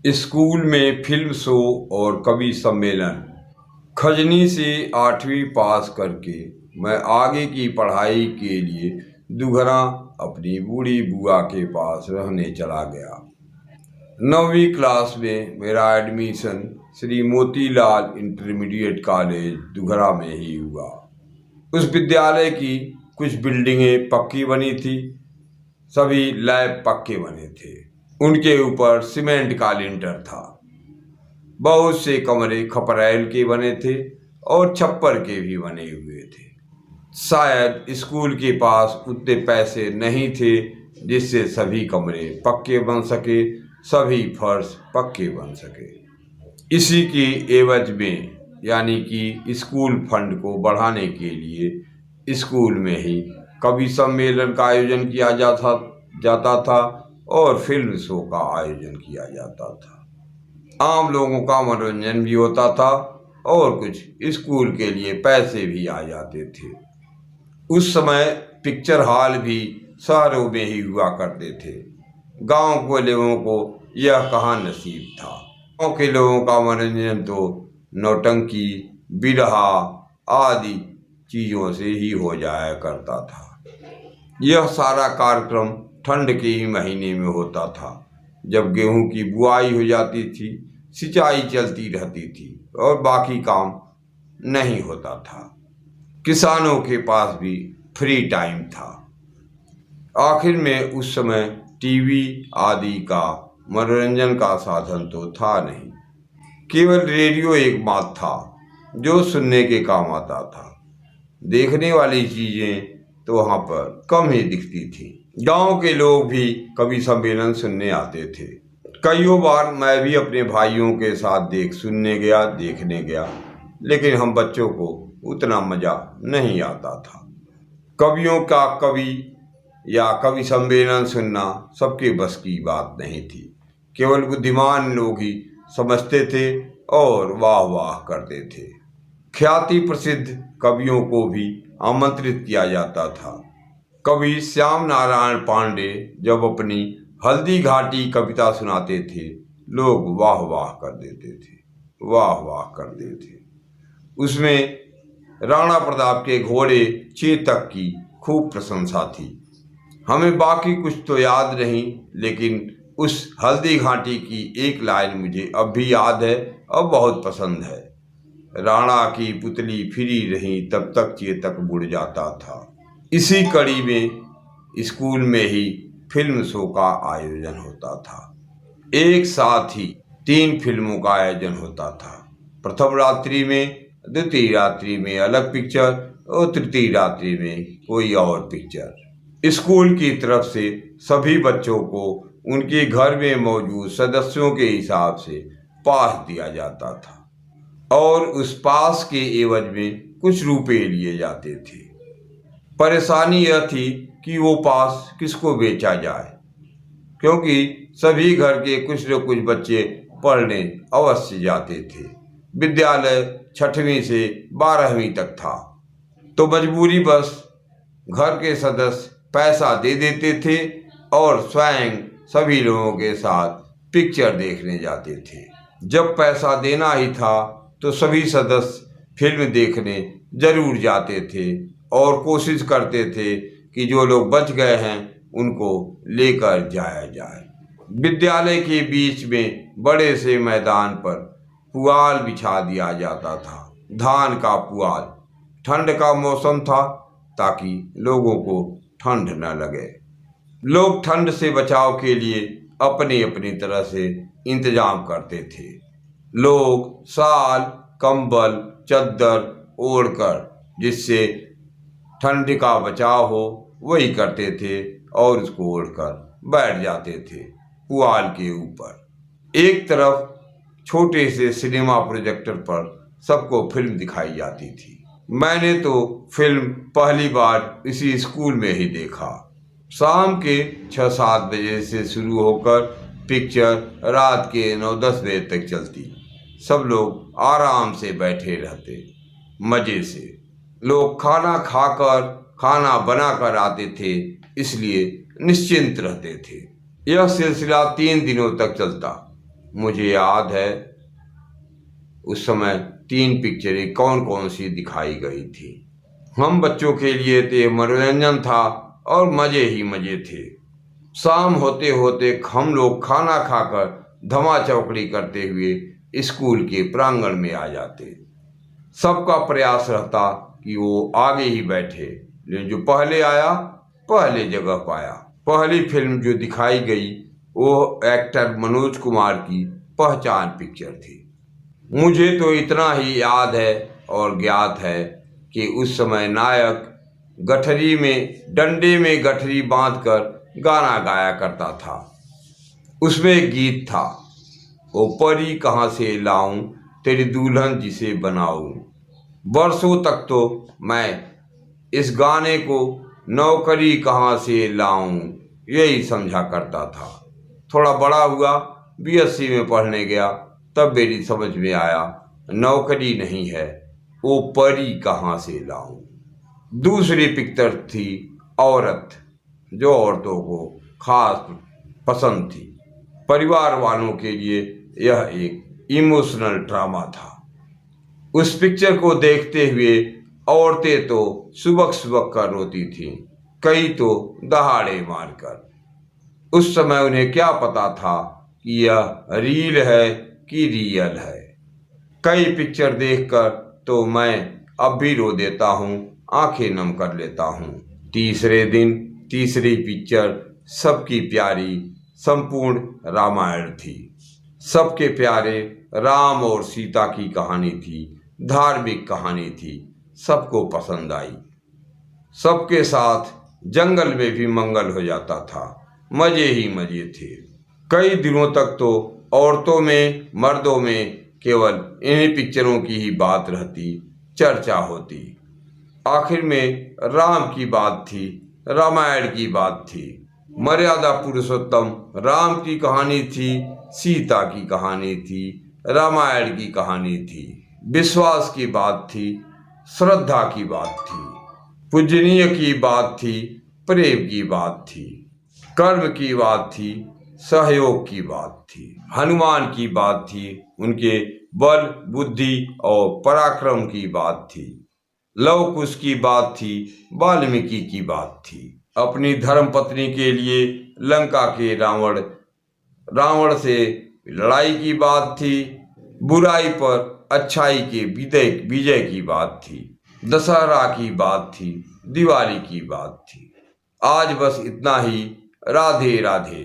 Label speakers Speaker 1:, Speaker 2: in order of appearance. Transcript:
Speaker 1: School में film show और कवि सम्मेलन। खजनी से 8वीं पास करके मैं आगे की पढ़ाई के लिए दुघरा अपनी बूढ़ी बुआ के पास रहने चला गया। 9वीं क्लास में मेरा admission Shri Motilal intermediate college Dughra में ही हुआ। उस विद्यालय की कुछ बिल्डिंगें पक्की बनी थी, सभी लैब पक्के बने थे। उनके ऊपर सीमेंट का लिंटर था। बहुत से कमरे खपरैल के बने थे और छप्पर के भी बने हुए थे। शायद स्कूल के पास उतने पैसे नहीं थे जिससे सभी कमरे पक्के बन सके, सभी फर्श पक्के बन सके। इसी की एवज में यानी कि स्कूल फंड को बढ़ाने के लिए स्कूल में ही कवि सम्मेलन का आयोजन किया जाता था और फिल्म शो का आयोजन किया जाता था। आम लोगों का मनोरंजन भी होता था और कुछ स्कूल के लिए पैसे भी आ जाते थे। उस समय पिक्चर हॉल भी शहरों में ही हुआ करते थे। गांव के लोगों को यह कहाँ नसीब था। गांव के लोगों का मनोरंजन तो नौटंकी, बिरहा आदि चीज़ों से ही हो जाया करता था। यह सारा कार्यक्रम ठंड के ही महीने में होता था, जब गेहूं की बुआई हो जाती थी, सिंचाई चलती रहती थी और बाकी काम नहीं होता था। किसानों के पास भी फ्री टाइम था। आखिर में उस समय टीवी आदि का मनोरंजन का साधन तो था नहीं, केवल रेडियो एकमात्र था जो सुनने के काम आता था। देखने वाली चीज़ें तो वहाँ पर कम ही दिखती थी। गांव के लोग भी कवि सम्मेलन सुनने आते थे। कईयों बार मैं भी अपने भाइयों के साथ देखने गया, लेकिन हम बच्चों को उतना मज़ा नहीं आता था। कवियों का कवि या कवि सम्मेलन सुनना सबके बस की बात नहीं थी। केवल बुद्धिमान लोग ही समझते थे और वाह वाह करते थे। ख्याति प्रसिद्ध कवियों को भी आमंत्रित किया जाता था। कवि श्याम नारायण पांडे जब अपनी हल्दी घाटी कविता सुनाते थे, लोग वाह वाह कर देते थे। उसमें राणा प्रताप के घोड़े चेतक की खूब प्रशंसा थी। हमें बाकी कुछ तो याद नहीं, लेकिन उस हल्दी घाटी की एक लाइन मुझे अब भी याद है और बहुत पसंद है। राणा की पुतली फिरी रही तब तक चेतक बुड़ जाता था। इसी कड़ी में स्कूल में ही फिल्म शो का आयोजन होता था। एक साथ ही 3 फिल्मों का आयोजन होता था। प्रथम रात्रि में, द्वितीय रात्रि में अलग पिक्चर और तृतीय रात्रि में कोई और पिक्चर। स्कूल की तरफ से सभी बच्चों को उनके घर में मौजूद सदस्यों के हिसाब से पास दिया जाता था और उस पास के एवज में कुछ रुपए लिए जाते थे। परेशानी यह थी कि वो पास किसको बेचा जाए, क्योंकि सभी घर के कुछ न कुछ बच्चे पढ़ने अवश्य जाते थे। विद्यालय 6वीं से 12वीं तक था, तो मजबूरी बस घर के सदस्य पैसा दे देते थे और स्वयं सभी लोगों के साथ पिक्चर देखने जाते थे। जब पैसा देना ही था तो सभी सदस्य फिल्म देखने जरूर जाते थे और कोशिश करते थे कि जो लोग बच गए हैं उनको लेकर जाया जाए। विद्यालय के बीच में बड़े से मैदान पर पुआल बिछा दिया जाता था, धान का पुआल। ठंड का मौसम था ताकि लोगों को ठंड न लगे। लोग ठंड से बचाव के लिए अपनी अपनी तरह से इंतजाम करते थे। लोग शाल, कंबल, चद्दर ओढ़कर जिससे ठंड का बचाव हो वही करते थे और उसको ओढ़कर बैठ जाते थे पुआल के ऊपर। एक तरफ छोटे से सिनेमा प्रोजेक्टर पर सबको फिल्म दिखाई जाती थी। मैंने तो फिल्म पहली बार इसी स्कूल में ही देखा। शाम के 6-7 बजे से शुरू होकर पिक्चर रात के 9-10 बजे तक चलती। सब लोग आराम से बैठे रहते, मज़े से। लोग खाना खाकर, खाना बनाकर आते थे, इसलिए निश्चिंत रहते थे। यह सिलसिला 3 दिनों तक चलता। मुझे याद है उस समय 3 पिक्चरें कौन कौन सी दिखाई गई थी। हम बच्चों के लिए तो मनोरंजन था और मज़े ही मज़े थे। शाम होते होते हम लोग खाना खाकर धमा चौकड़ी करते हुए स्कूल के प्रांगण में आ जाते। सबका प्रयास रहता कि वो आगे ही बैठे, लेकिन जो पहले आया पहले जगह पाया। पहली फिल्म जो दिखाई गई वो एक्टर मनोज कुमार की पहचान पिक्चर थी। मुझे तो इतना ही याद है और ज्ञात है कि उस समय नायक गठरी में डंडे में गठरी बांधकर गाना गाया करता था। उसमें एक गीत था, ओ परी कहाँ से लाऊं तेरी दुल्हन जिसे बनाऊं। वर्षों तक तो मैं इस गाने को नौकरी कहाँ से लाऊं यही समझा करता था। थोड़ा बड़ा हुआ, बीएससी में पढ़ने गया, तब मेरी समझ में आया नौकरी नहीं है, वो परी कहाँ से लाऊं। दूसरी पिक्चर थी औरत, जो औरतों को खास पसंद थी। परिवार वालों के लिए यह एक इमोशनल ड्रामा था। उस पिक्चर को देखते हुए औरतें तो सुबक सुबक कर रोती थीं, कई तो दहाड़े मारकर। उस समय उन्हें क्या पता था कि यह रील है कि रियल है। कई पिक्चर देखकर तो मैं अब भी रो देता हूँ, आंखें नम कर लेता हूँ। तीसरे दिन तीसरी पिक्चर सबकी प्यारी संपूर्ण रामायण थी। सबके प्यारे राम और सीता की कहानी थी, धार्मिक कहानी थी, सबको पसंद आई। सबके साथ जंगल में भी मंगल हो जाता था, मजे ही मजे थे। कई दिनों तक तो औरतों में मर्दों में केवल इन्हीं पिक्चरों की ही बात रहती, चर्चा होती। आखिर में राम की बात थी, रामायण की बात थी। मर्यादा पुरुषोत्तम राम की कहानी थी, सीता की कहानी थी, रामायण की कहानी थी। विश्वास की बात थी, श्रद्धा की बात थी, पूजनीय की बात थी, प्रेम की बात थी, कर्म की बात थी, सहयोग की बात थी। हनुमान की बात थी, उनके बल बुद्धि और पराक्रम की बात थी। लव कुश की बात थी, वाल्मीकि की बात थी। अपनी धर्म पत्नी के लिए लंका के रावण से लड़ाई की बात थी। बुराई पर अच्छाई के विजय की बात थी। दशहरा की बात थी, दिवाली की बात थी। आज बस इतना ही। राधे राधे।